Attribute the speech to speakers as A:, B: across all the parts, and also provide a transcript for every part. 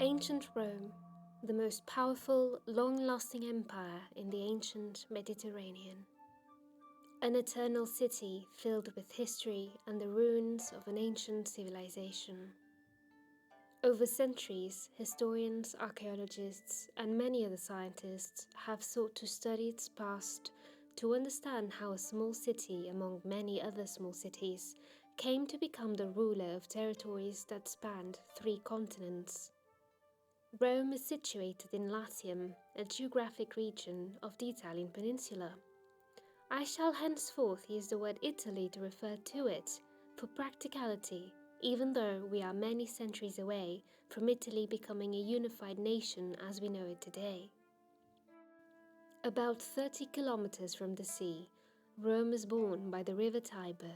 A: Ancient Rome, the most powerful, long-lasting empire in the ancient Mediterranean. An eternal city filled with history and the ruins of an ancient civilization. Over centuries, historians, archaeologists, and many other scientists have sought to study its past to understand how a small city among many other small cities came to become the ruler of territories that spanned 3 continents. Rome is situated in Latium, a geographic region of the Italian peninsula. I shall henceforth use the word Italy to refer to it, for practicality, even though we are many centuries away from Italy becoming a unified nation as we know it today. About 30 kilometers from the sea, Rome is born by the river Tiber.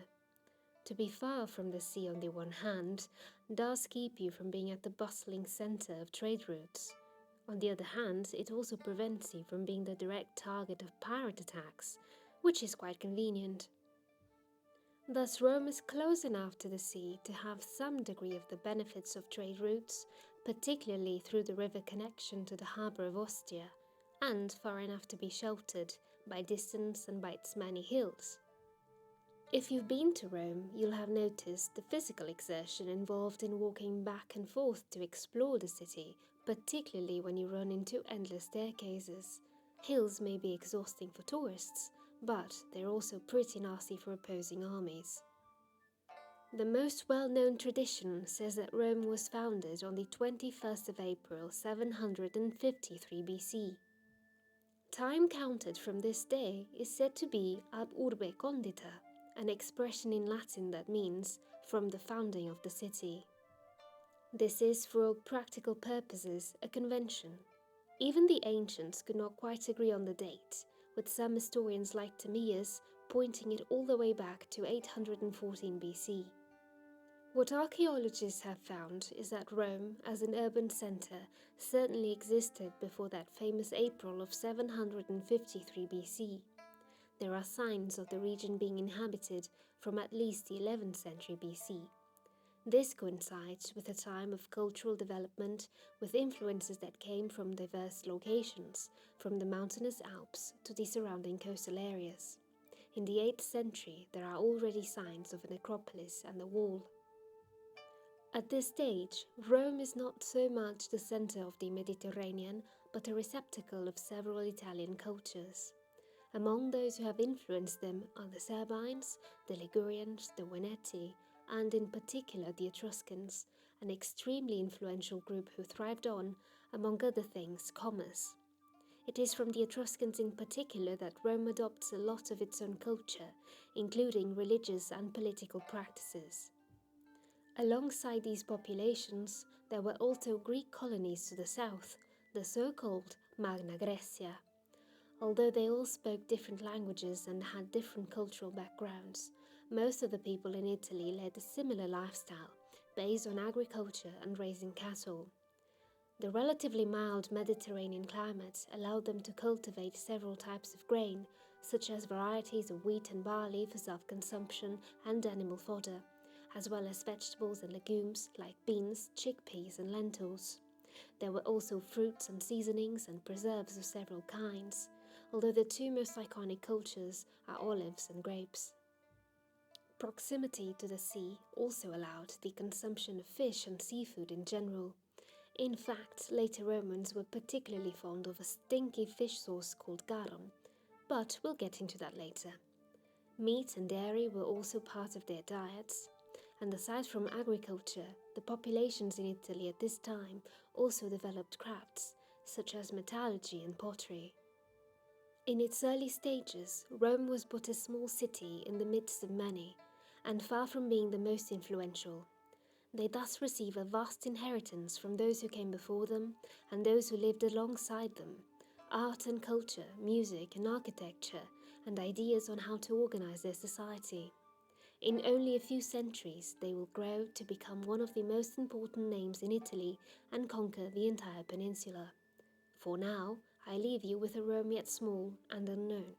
A: To be far from the sea on the one hand does keep you from being at the bustling centre of trade routes. On the other hand, it also prevents you from being the direct target of pirate attacks, which is quite convenient. Thus Rome is close enough to the sea to have some degree of the benefits of trade routes, particularly through the river connection to the harbour of Ostia, and far enough to be sheltered by distance and by its many hills. If you've been to Rome, you'll have noticed the physical exertion involved in walking back and forth to explore the city, particularly when you run into endless staircases. Hills may be exhausting for tourists, but they're also pretty nasty for opposing armies. The most well-known tradition says that Rome was founded on the 21st of April 753 BC. Time counted from this day is said to be ab urbe condita, an expression in Latin that means from the founding of the city. This is, for all practical purposes, a convention. Even the ancients could not quite agree on the date, with some historians like Timaeus pointing it all the way back to 814 BC. What archaeologists have found is that Rome, as an urban centre, certainly existed before that famous April of 753 BC. There are signs of the region being inhabited from at least the 11th century BC. This coincides with a time of cultural development with influences that came from diverse locations, from the mountainous Alps to the surrounding coastal areas. In the 8th century, there are already signs of a necropolis and a wall. At this stage, Rome is not so much the centre of the Mediterranean, but a receptacle of several Italian cultures. Among those who have influenced them are the Sabines, the Ligurians, the Veneti, and in particular the Etruscans, an extremely influential group who thrived on, among other things, commerce. It is from the Etruscans in particular that Rome adopts a lot of its own culture, including religious and political practices. Alongside these populations, there were also Greek colonies to the south, the so-called Magna Graecia. Although they all spoke different languages and had different cultural backgrounds, most of the people in Italy led a similar lifestyle, based on agriculture and raising cattle. The relatively mild Mediterranean climate allowed them to cultivate several types of grain, such as varieties of wheat and barley for self-consumption and animal fodder, as well as vegetables and legumes like beans, chickpeas and lentils. There were also fruits and seasonings and preserves of several kinds, although the 2 most iconic cultures are olives and grapes. Proximity to the sea also allowed the consumption of fish and seafood in general. In fact, later Romans were particularly fond of a stinky fish sauce called garum, but we'll get into that later. Meat and dairy were also part of their diets, and aside from agriculture, the populations in Italy at this time also developed crafts, such as metallurgy and pottery. In its early stages, Rome was but a small city in the midst of many, and far from being the most influential. They thus receive a vast inheritance from those who came before them and those who lived alongside them, art and culture, music and architecture, and ideas on how to organize their society. In only a few centuries, they will grow to become one of the most important names in Italy and conquer the entire peninsula. For now, I leave you with a Rome yet small and unknown.